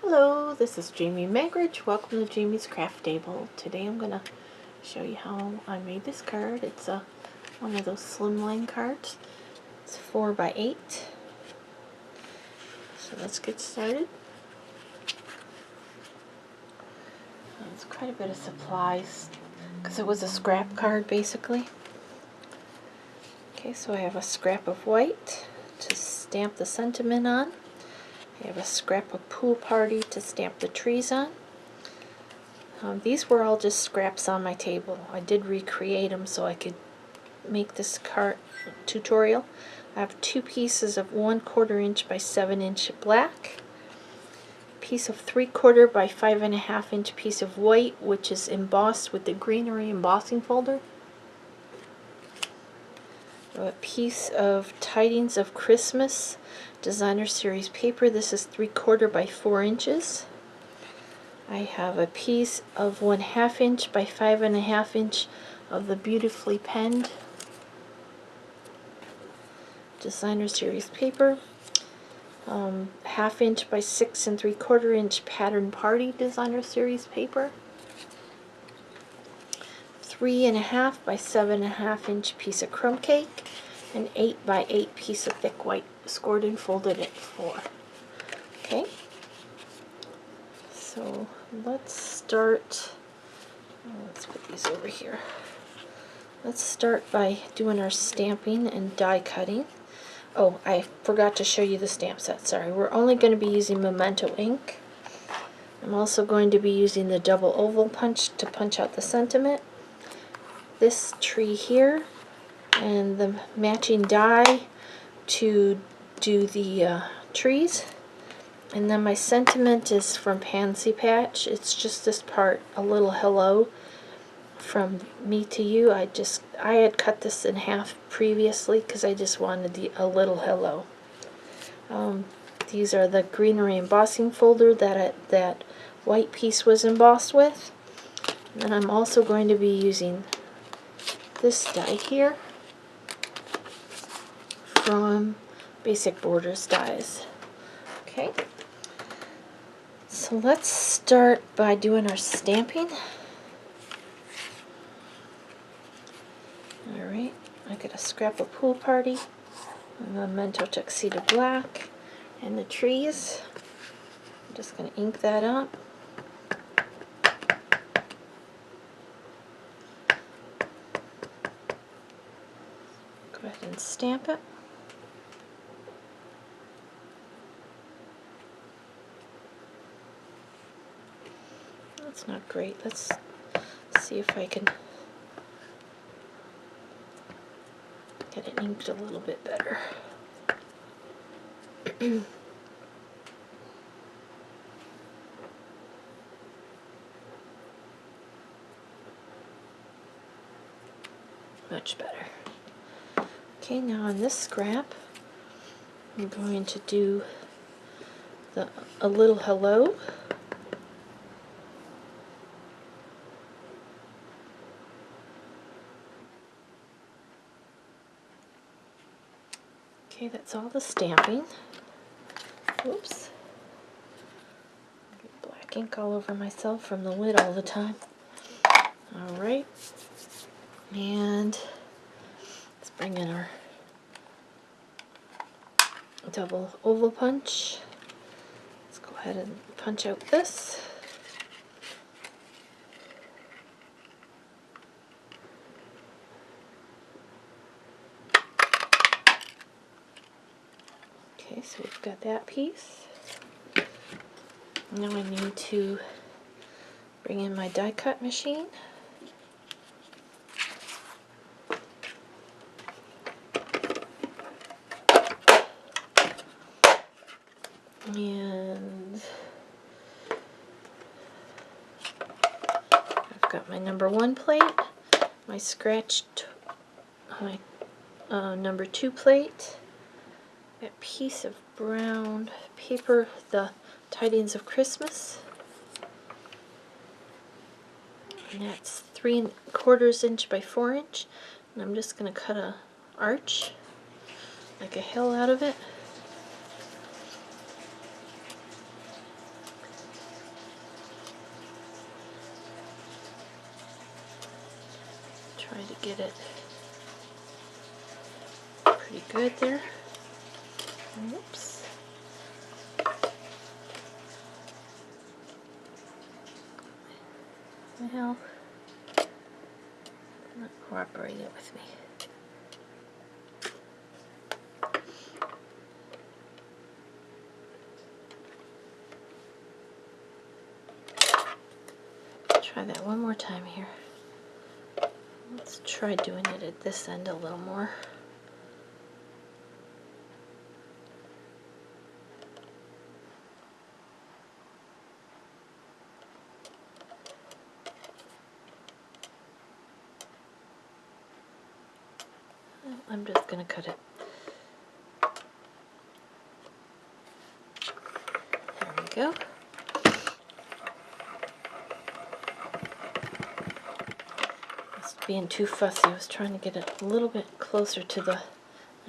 Hello, this is Jamie Magridge. Welcome to Jamie's Craft Table. Today I'm going to show you how I made this card. It's one of those Slimline cards. It's 4 by 8. So let's get started. It's quite a bit of supplies because it was a scrap card basically. Okay, so I have a scrap of white to stamp the sentiment on. I have a scrap of pool party to stamp the trees on. These were all just scraps on my table. I did recreate them so I could make this card tutorial. I have 2 pieces of 1/4 inch by 7 inch black, a piece of 3/4 by 5.5 inch piece of white, which is embossed with the greenery embossing folder, a piece of tidings of Christmas designer series paper. This is 3/4 by 4 inches. I have a piece of 1/2 inch by 5.5 inch of the beautifully penned designer series paper, 1/2 inch by 6 3/4 inch pattern party designer series paper, 3.5 by 7.5 inch piece of crumb cake, an 8 by 8 piece of thick white scored and folded at 4. Okay, so let's start. Let's put these over here. Let's start by doing our stamping and die cutting. Oh, I forgot to show you the stamp set. Sorry, we're only going to be using Memento ink. I'm also going to be using the double oval punch to punch out the sentiment, this tree here, and the matching die to do the trees. And then my sentiment is from Pansy Patch. It's just this part, a little hello from me to you. I had cut this in half previously because I just wanted a little hello. These are the greenery embossing folder that white piece was embossed with. And then I'm also going to be using this die here from Basic Borders Dies. Okay, so let's start by doing our stamping. Alright, I got a scrap of pool party, a Memento tuxedo black, and the trees. I'm just going to ink that up. Go ahead and stamp it. That's not great. Let's see if I can get it inked a little bit better. Much better. Okay, now on this scrap, I'm going to do a little hello. Okay, that's all the stamping. Whoops. Get black ink all over myself from the lid all the time. Alright. And let's bring in our double oval punch. Let's go ahead and punch out this. Okay, so we've got that piece. Now I need to bring in my die cut machine. And I've got my number 1 plate, my scratched, my number 2 plate, that piece of brown paper, the tidings of Christmas, and that's 3/4 inch by 4 inch, and I'm just going to cut a arch, like a hill out of it. Try to get it pretty good there. Oops. Well, not cooperating with me. Try that one more time here. Let's try doing it at this end a little more. I'm just going to cut it. There we go. Being too fussy, I was trying to get it a little bit closer to the,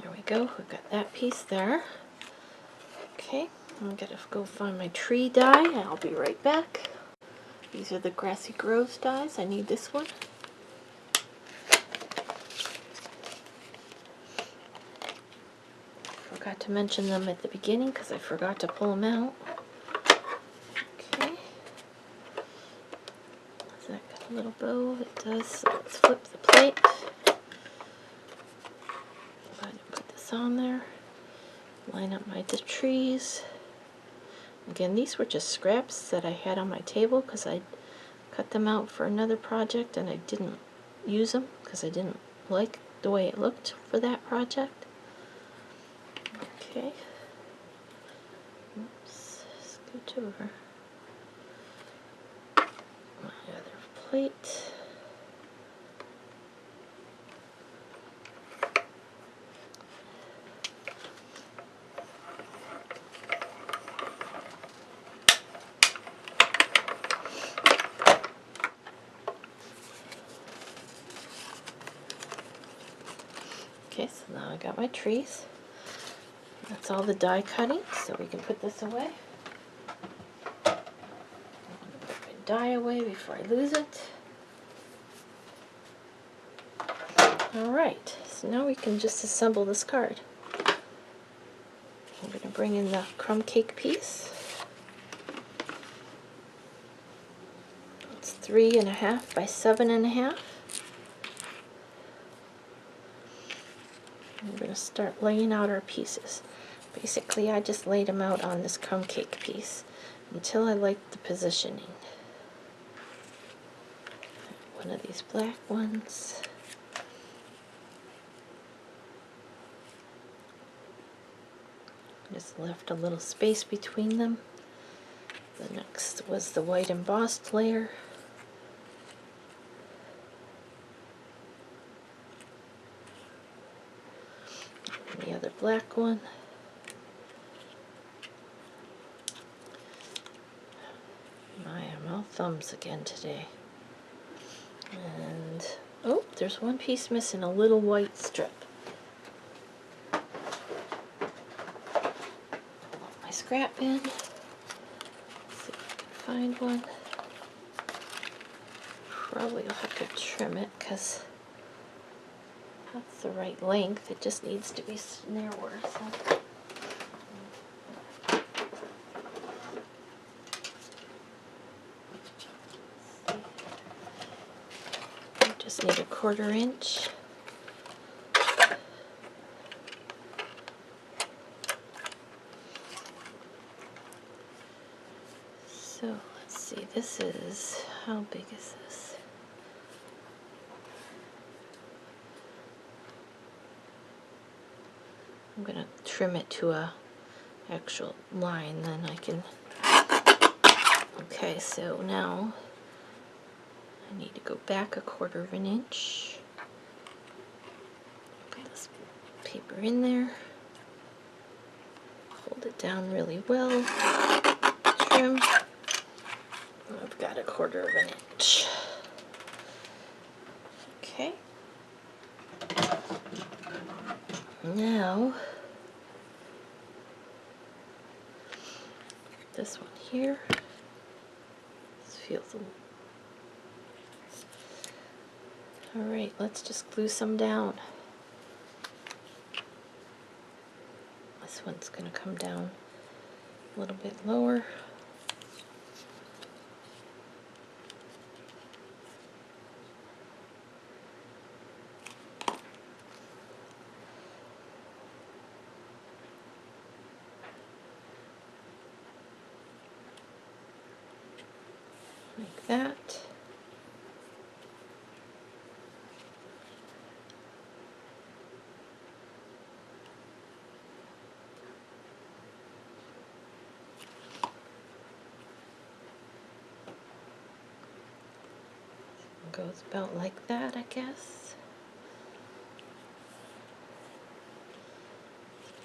there we go, we've got that piece there. Okay, I'm gonna go find my tree die and I'll be right back. These are the Grassy Groves dies. I need this one. Forgot to mention them at the beginning because I forgot to pull them out. Okay. Does that got a little bow? It does. So let's flip the plate. Go ahead and put this on there. Line up my trees. Again, these were just scraps that I had on my table because I cut them out for another project and I didn't use them because I didn't like the way it looked for that project. Okay. Oops, scoot over. My other plate. Okay, so now I got my trees. That's all the die cutting, so we can put this away. Put my die away before I lose it. Alright, so now we can just assemble this card. I'm going to bring in the crumb cake piece. It's 3.5 by 7.5. We're going to start laying out our pieces. Basically, I just laid them out on this crumb cake piece until I liked the positioning. One of these black ones. Just left a little space between them. The next was the white embossed layer. And the other black one. I'm all thumbs again today. And, oh, there's one piece missing, a little white strip. My scrap bin. Let's see if I can find one. Probably will have to trim it because that's the right length. It just needs to be narrower. So. Just need 1/4 inch. So let's see, this is, how big is this? I'm going to trim it to a actual line, then I can, okay, so now I need to go back 1/4 inch. Put this paper in there. Hold it down really well. Trim. I've got 1/4 inch. Okay. Now, this one here. This feels a little. Alright, let's just glue some down. This one's going to come down a little bit lower. Like that. Goes about like that, I guess.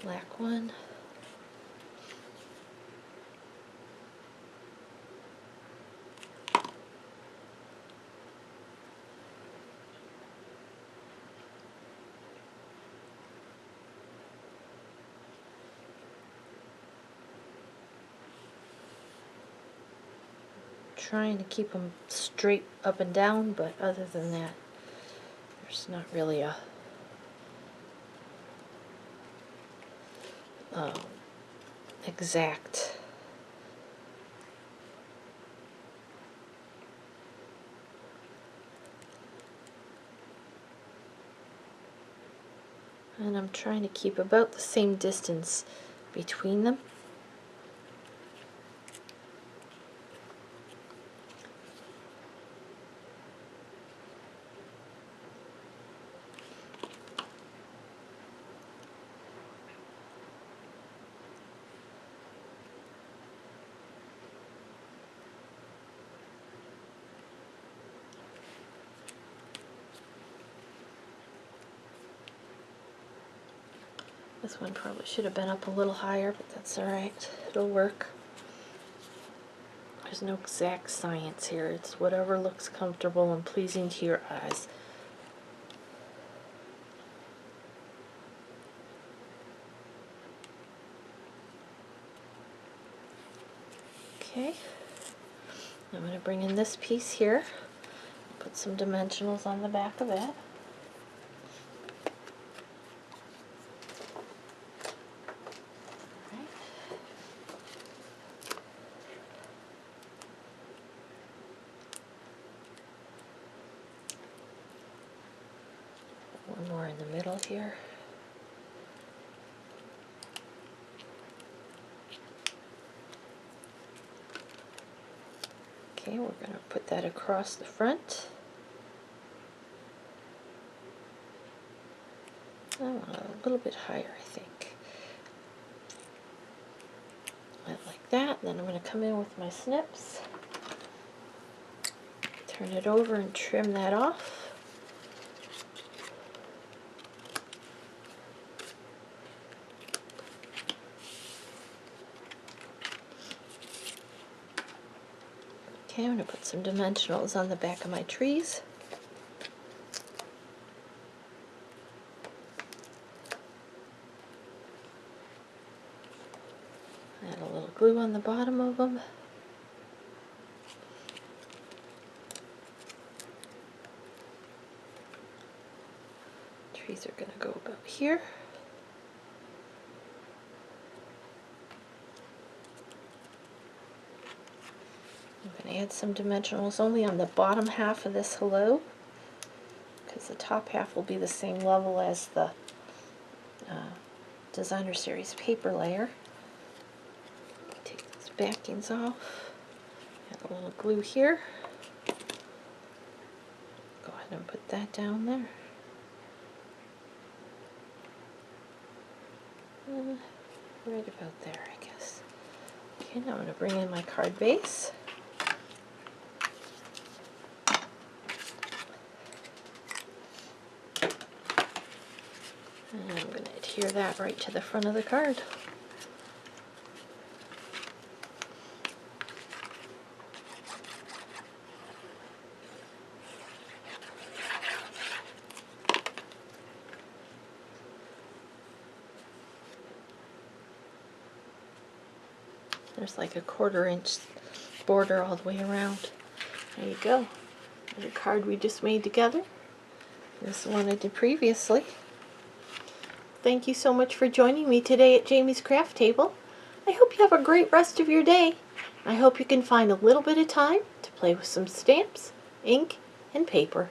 Black one. Trying to keep them straight up and down, but other than that, there's not really a exact and I'm trying to keep about the same distance between them. This one probably should have been up a little higher, but that's alright. It'll work. There's no exact science here. It's whatever looks comfortable and pleasing to your eyes. Okay. I'm going to bring in this piece here. Put some dimensionals on the back of it. One more in the middle here. Okay, we're going to put that across the front. I want it a little bit higher, I think. Like that. Then I'm going to come in with my snips. Turn it over and trim that off. Okay, I'm going to put some dimensionals on the back of my trees. Add a little glue on the bottom of them. Trees are going to go about here. I'm going to add some dimensionals only on the bottom half of this hello, because the top half will be the same level as the Designer Series paper layer. Take these backings off. Add a little glue here. Go ahead and put that down there. Right about there, I guess. Okay, now I'm going to bring in my card base. And I'm going to adhere that right to the front of the card. There's like a 1/4 inch border all the way around. There you go. There's a card we just made together. This one I did previously. Thank you so much for joining me today at Jamie's Craft Table. I hope you have a great rest of your day. I hope you can find a little bit of time to play with some stamps, ink, and paper.